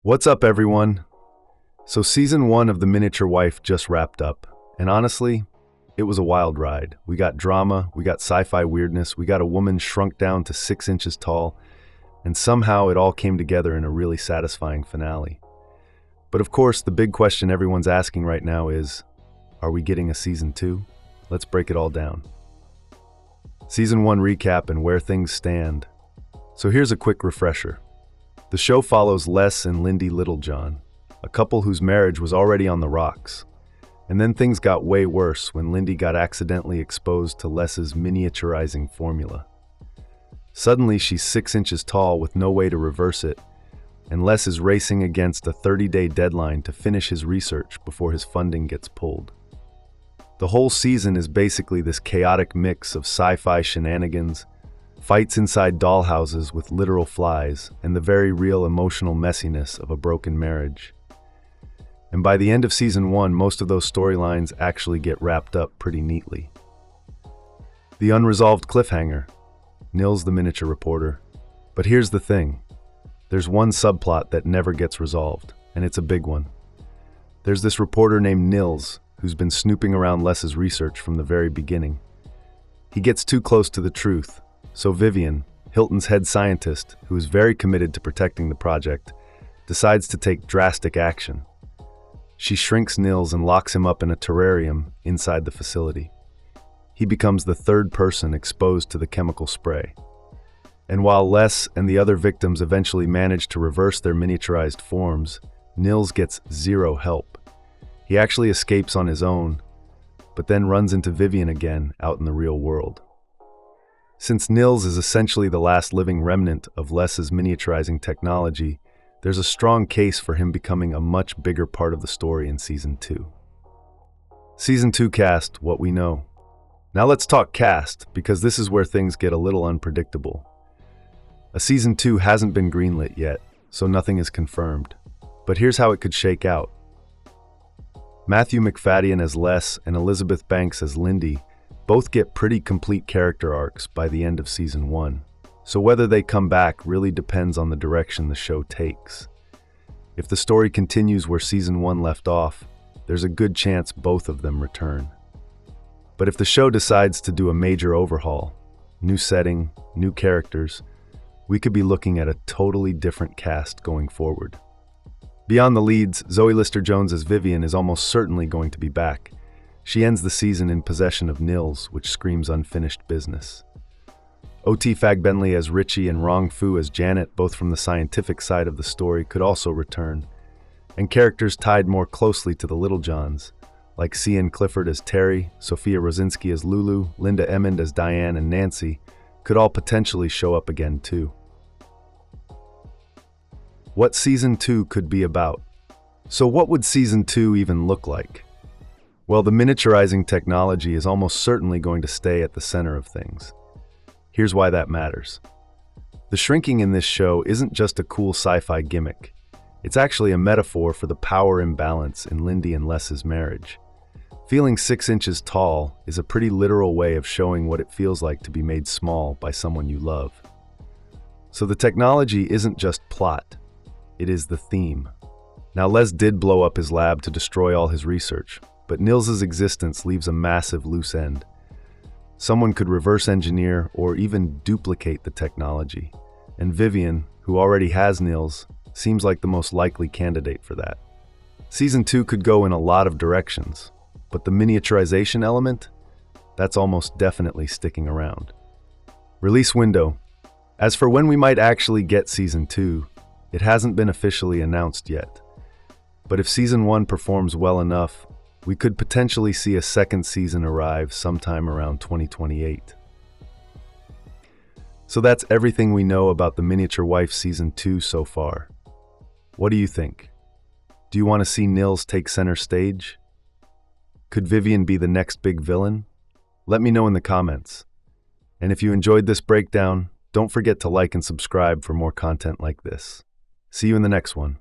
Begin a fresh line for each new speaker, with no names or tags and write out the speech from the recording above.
What's up, everyone? So season 1 of The Miniature Wife just wrapped up, and honestly, it was a wild ride. We got drama, we got sci-fi weirdness, we got a woman shrunk down to 6 inches tall, and somehow it all came together in a really satisfying finale. But of course, the big question everyone's asking right now is, are we getting a season 2? Let's break it all down. Season 1 recap and where things stand. So here's a quick refresher. The show follows Les and Lindy Littlejohn, a couple whose marriage was already on the rocks. And then things got way worse when Lindy got accidentally exposed to Les's miniaturizing formula. Suddenly she's 6 inches tall with no way to reverse it, and Les is racing against a 30-day deadline to finish his research before his funding gets pulled. The whole season is basically this chaotic mix of sci-fi shenanigans, fights inside dollhouses with literal flies, and the very real emotional messiness of a broken marriage. And by the end of season 1, most of those storylines actually get wrapped up pretty neatly. The unresolved cliffhanger. Nils the miniature reporter. But here's the thing. There's one subplot that never gets resolved, and it's a big one. There's this reporter named Nils who's been snooping around Les's research from the very beginning. He gets too close to the truth. So Vivian, Hilton's head scientist, who is very committed to protecting the project, decides to take drastic action. She shrinks Nils and locks him up in a terrarium inside the facility. He becomes the third person exposed to the chemical spray. And while Les and the other victims eventually manage to reverse their miniaturized forms, Nils gets zero help. He actually escapes on his own, but then runs into Vivian again out in the real world. Since Nils is essentially the last living remnant of Les's miniaturizing technology, there's a strong case for him becoming a much bigger part of the story in Season 2. Season 2 cast, what we know. Now let's talk cast, because this is where things get a little unpredictable. A Season 2 hasn't been greenlit yet, so nothing is confirmed. But here's how it could shake out. Matthew Macfadyen as Les and Elizabeth Banks as Lindy both get pretty complete character arcs by the end of Season 1, so whether they come back really depends on the direction the show takes. If the story continues where Season 1 left off, there's a good chance both of them return. But if the show decides to do a major overhaul, new setting, new characters, we could be looking at a totally different cast going forward. Beyond the leads, Zoe Lister-Jones as Vivian is almost certainly going to be back. She ends the season in possession of Nils, which screams unfinished business. O.T. Fagbenley as Richie and Rong Fu as Janet, both from the scientific side of the story, could also return. And characters tied more closely to the Littlejohns, like C.N. Clifford as Terry, Sophia Rosinski as Lulu, Linda Emmond as Diane and Nancy, could all potentially show up again too. What Season 2 could be about. So what would Season 2 even look like? Well, the miniaturizing technology is almost certainly going to stay at the center of things. Here's why that matters. The shrinking in this show isn't just a cool sci-fi gimmick. It's actually a metaphor for the power imbalance in Lindy and Les's marriage. Feeling 6 inches tall is a pretty literal way of showing what it feels like to be made small by someone you love. So the technology isn't just plot, it is the theme. Now, Les did blow up his lab to destroy all his research, but Nils's existence leaves a massive loose end. Someone could reverse engineer or even duplicate the technology, and Vivian, who already has Nils, seems like the most likely candidate for that. Season 2 could go in a lot of directions, but the miniaturization element, that's almost definitely sticking around. Release window. As for when we might actually get Season 2, it hasn't been officially announced yet. But if Season 1 performs well enough, we could potentially see a second season arrive sometime around 2028. So that's everything we know about The Miniature Wife Season 2 so far. What do you think? Do you want to see Nils take center stage? Could Vivian be the next big villain? Let me know in the comments. And if you enjoyed this breakdown, don't forget to like and subscribe for more content like this. See you in the next one.